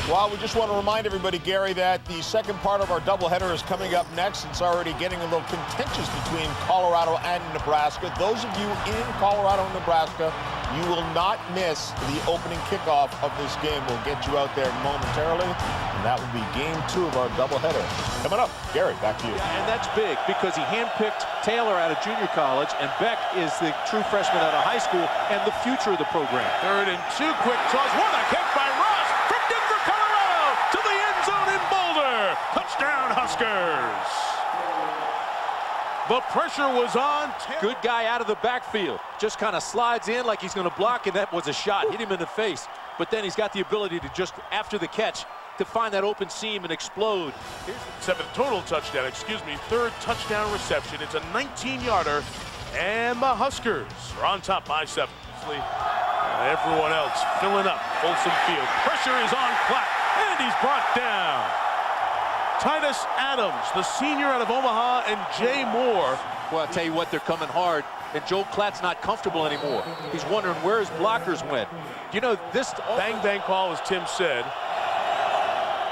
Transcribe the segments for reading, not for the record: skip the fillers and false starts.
Well, we just want to remind everybody, Gary, that the second part of our doubleheader is coming up next. It's already getting a little contentious between Colorado and Nebraska. Those of you in Colorado and Nebraska, you will not miss the opening kickoff of this game. We'll get you out there momentarily, and that will be game 2 of our doubleheader. Coming up, Gary, back to you. Yeah, and that's big because he handpicked Taylor out of junior college, and Beck is the true freshman out of high school and the future of the program. 3rd and 2, quick toss. What a kick by Ross from Denver, Colorado to the end zone in Boulder. Touchdown, Huskers. The pressure was on. Good guy out of the backfield. Just kind of slides in like he's going to block, and that was a shot. Hit him in the face. But then he's got the ability to just, after the catch, to find that open seam and explode. Here's the 7th total touchdown, 3rd touchdown reception. It's a 19-yarder, and the Huskers are on top by 7. Everyone else filling up Folsom Field. Pressure is on Klatt, and he's brought down. Titus Adams, the senior out of Omaha, and Jay Moore. Well, I'll tell you what, they're coming hard, and Joel Klatt's not comfortable anymore. He's wondering where his blockers went. You know, this bang bang call, as Tim said,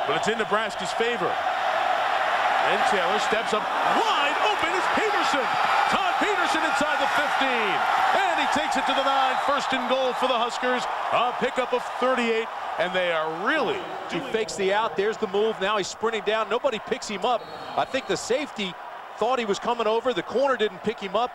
but it's in Nebraska's favor. And Taylor steps up wide open. It's Peterson. Todd Peterson inside the 15, and he takes it to the 9. 1st and goal for the Huskers. A pickup of 38, and they are really. He fakes the out. There's the move. Now he's sprinting down. Nobody picks him up. I think the safety thought he was coming over. The corner didn't pick him up,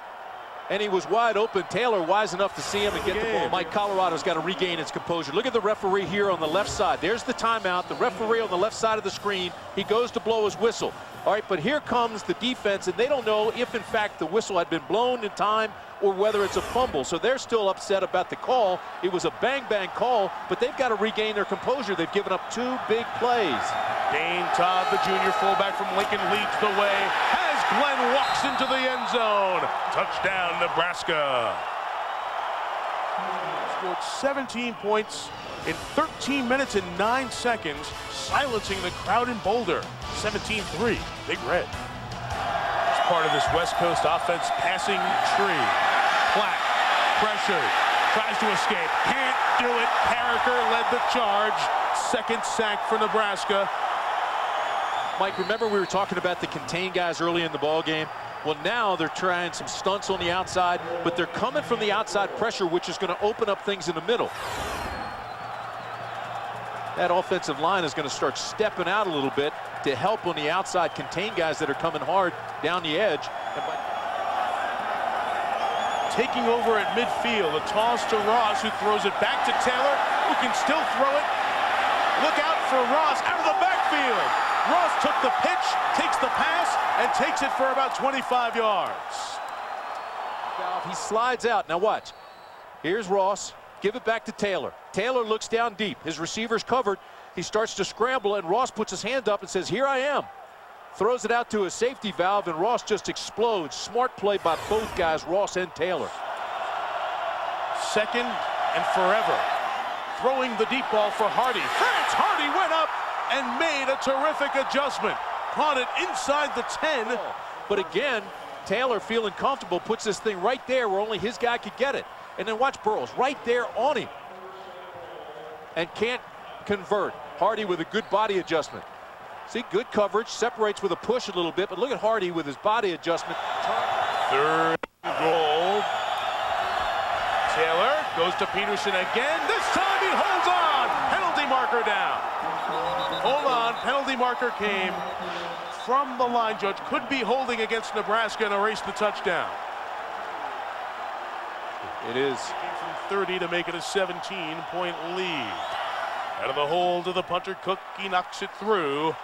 and he was wide open. Taylor wise enough to see him and get the ball. Mike, Colorado's got to regain its composure. Look at the referee here on the left side. There's the timeout. The referee on the left side of the screen. He goes to blow his whistle. All right, but here comes the defense, and they don't know if, in fact, the whistle had been blown in time or whether it's a fumble. So they're still upset about the call. It was a bang-bang call, but they've got to regain their composure. They've given up 2 big plays. Dane Todd, the junior fullback from Lincoln, leads the way as Glenn walks into the end zone. Touchdown, Nebraska. Scored 17 points in 13 minutes and 9 seconds, silencing the crowd in Boulder. 17-3, Big Red. As part of this West Coast offense passing tree. Klatt, pressured, tries to escape, can't do it. Carricker led the charge. 2nd sack for Nebraska. Mike, remember we were talking about the contain guys early in the ball game? Well, now they're trying some stunts on the outside, but they're coming from the outside pressure, which is going to open up things in the middle. That offensive line is going to start stepping out a little bit to help on the outside contain guys that are coming hard down the edge. Taking over at midfield, a toss to Ross, who throws it back to Taylor, who can still throw it. Look out for Ross out of the backfield. Ross took the pitch, takes the pass, and takes it for about 25 yards. He slides out. Now watch. Here's Ross. Give it back to Taylor. Taylor looks down deep. His receiver's covered. He starts to scramble, and Ross puts his hand up and says, "Here I am." Throws it out to a safety valve, and Ross just explodes. Smart play by both guys, Ross and Taylor. 2nd and forever. Throwing the deep ball for Hardy. France Hardy went up and made a terrific adjustment. Caught it inside the 10. But again, Taylor, feeling comfortable, puts this thing right there where only his guy could get it. And then watch Burrows right there on him. And can't convert. Hardy with a good body adjustment. See, good coverage, separates with a push a little bit, but look at Hardy with his body adjustment. 3rd goal. Taylor goes to Peterson again. This time he holds on. Penalty marker down. Hold on, penalty marker came from the line judge. Could be holding against Nebraska and erase the touchdown. It is. From 30 to make it a 17-point lead. Out of the hole to the punter, Cook. He knocks it through.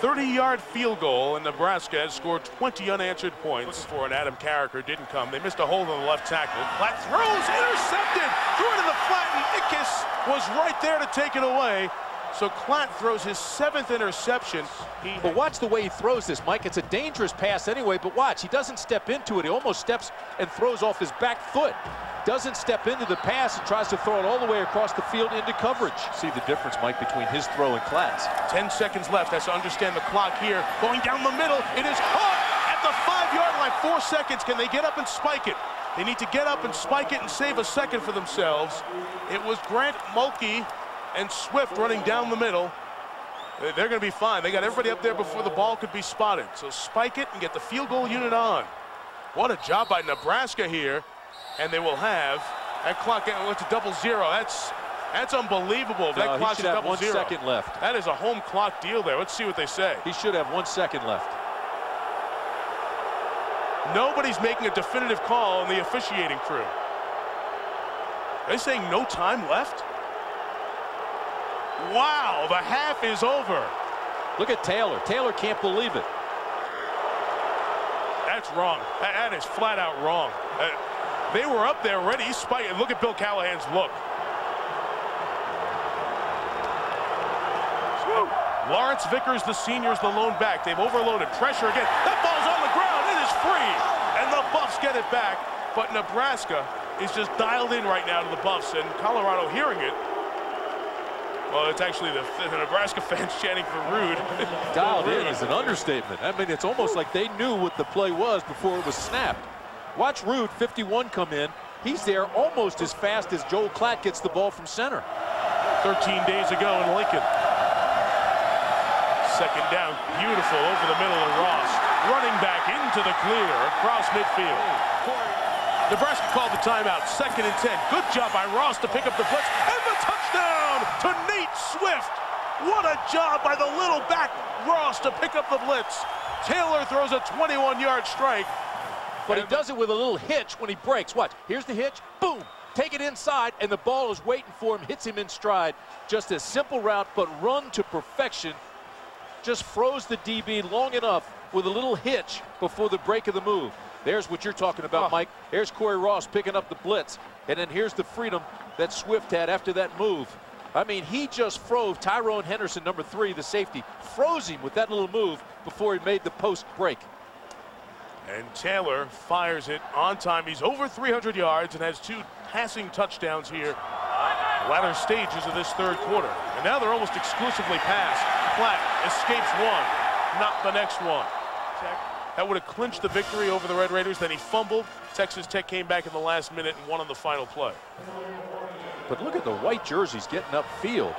30-yard field goal, and Nebraska has scored 20 unanswered points. For an Adam Carricker didn't come. They missed a hold on the left tackle. Klatt throws, intercepted, threw it in the flat, and Ickes was right there to take it away. So Klatt throws his 7th interception. But watch the way he throws this, Mike. It's a dangerous pass anyway, but watch, he doesn't step into it. He almost steps and throws off his back foot. Doesn't step into the pass and tries to throw it all the way across the field into coverage. See the difference, Mike, between his throw and Klatt's. 10 seconds left. Has to understand the clock here. Going down the middle. It is caught at the 5-yard line. 4 seconds. Can they get up and spike it? They need to get up and spike it and save a second for themselves. It was Grant Mulkey and Swift running down the middle. They're going to be fine. They got everybody up there before the ball could be spotted. So spike it and get the field goal unit on. What a job by Nebraska here. And they will have that clock went to 0-0. That's unbelievable. No, that clock should have 0-0. 1 second left. That is a home clock deal there. Let's see what they say. He should have 1 second left. Nobody's making a definitive call on the officiating crew. Are they saying no time left? Wow, the half is over. Look at Taylor. Taylor can't believe it. That's wrong. That is flat out wrong. They were up there ready. He's spiking. Look at Bill Callahan's look. Lawrence Vickers, the senior, is the lone back. They've overloaded. Pressure again. That ball's on the ground. It is free. And the Buffs get it back. But Nebraska is just dialed in right now to the Buffs. And Colorado hearing it. Well, it's actually the Nebraska fans chanting for Rude. Dialed in is an understatement. I mean, it's almost like they knew what the play was before it was snapped. Watch Rude, 51, come in. He's there almost as fast as Joel Klatt gets the ball from center. 13 days ago in Lincoln. Second down, beautiful over the middle of Ross. Running back into the clear across midfield. Nebraska called the timeout. 2nd and 10. Good job by Ross to pick up the blitz. And the touchdown to Nate Swift. What a job by the little back Ross to pick up the blitz. Taylor throws a 21-yard strike. But he does it with a little hitch when he breaks. Watch, here's the hitch, boom. Take it inside, and the ball is waiting for him, hits him in stride. Just a simple route, but run to perfection. Just froze the DB long enough with a little hitch before the break of the move. There's what you're talking about, Mike. Here's Corey Ross picking up the blitz. And then here's the freedom that Swift had after that move. I mean, he just froze Tyrone Henderson, number 3, the safety, froze him with that little move before he made the post break. And Taylor fires it on time. He's over 300 yards and has 2 passing touchdowns here. Latter stages of this 3rd quarter. And now they're almost exclusively pass. Klatt escapes one, not the next one. That would have clinched the victory over the Red Raiders. Then he fumbled. Texas Tech came back in the last minute and won on the final play. But look at the white jerseys getting upfield.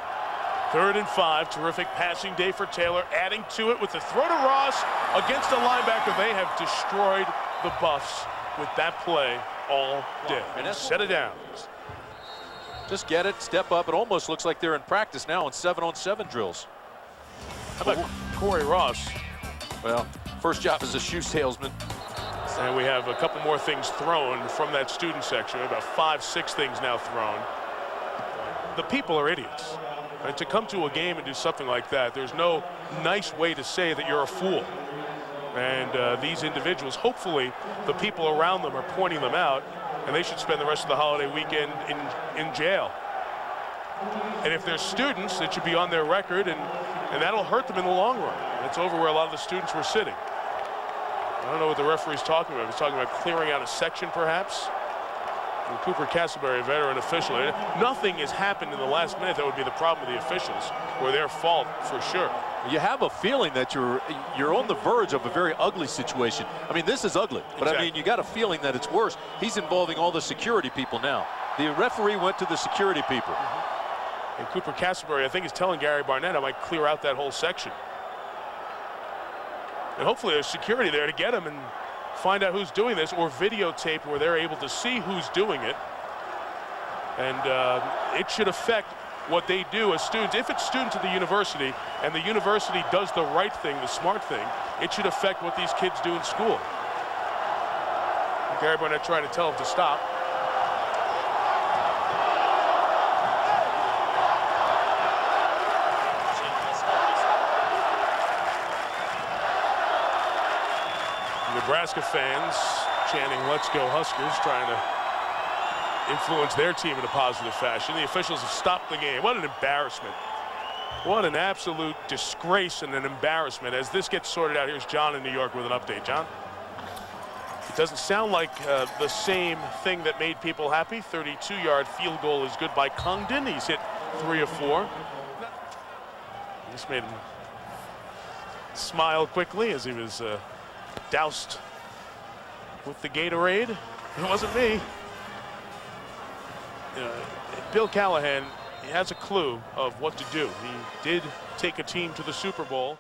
3rd and 5. Terrific passing day for Taylor. Adding to it with the throw to Ross against a linebacker. They have destroyed the Buffs with that play all day. And that's set it down. Just get it, step up. It almost looks like they're in practice now on 7-on-7 drills. How about Corey Ross? Well, first job as a shoe salesman. And we have a couple more things thrown from that student section. About 5, 6 things now thrown. The people are idiots. And to come to a game and do something like that, there's no nice way to say that you're a fool. And these individuals, hopefully the people around them are pointing them out, and they should spend the rest of the holiday weekend in jail. And if they're students, it should be on their record, and that'll hurt them in the long run. And it's over where a lot of the students were sitting. I don't know what the referee's talking about. He's talking about clearing out a section, perhaps. And Cooper Castleberry, a veteran official. Nothing has happened in the last minute that would be the problem with the officials, or their fault for sure. You have a feeling that you're on the verge of a very ugly situation. I mean, this is ugly, but Exactly. I mean, you got a feeling that it's worse. He's involving all the security people now. The referee went to the security people. And Cooper Castleberry, I think, is telling Gary Barnett I might clear out that whole section. And hopefully there's security there to get him and find out who's doing this, or videotape where they're able to see who's doing it. And it should affect what they do as students. If it's students at the university and the university does the right thing, the smart thing, it should affect what these kids do in school. Gary Barnett trying to tell them to stop. Nebraska fans chanting "Let's go Huskers," trying to influence their team in a positive fashion. The officials have stopped the game. What an embarrassment. What an absolute disgrace and an embarrassment. As this gets sorted out, here's John in New York with an update. John? It doesn't sound like the same thing that made people happy. 32-yard field goal is good by Congdon. He's hit 3 of 4. This made him smile quickly as he was doused with the Gatorade. It wasn't me. Bill Callahan, he has a clue of what to do. He did take a team to the Super Bowl.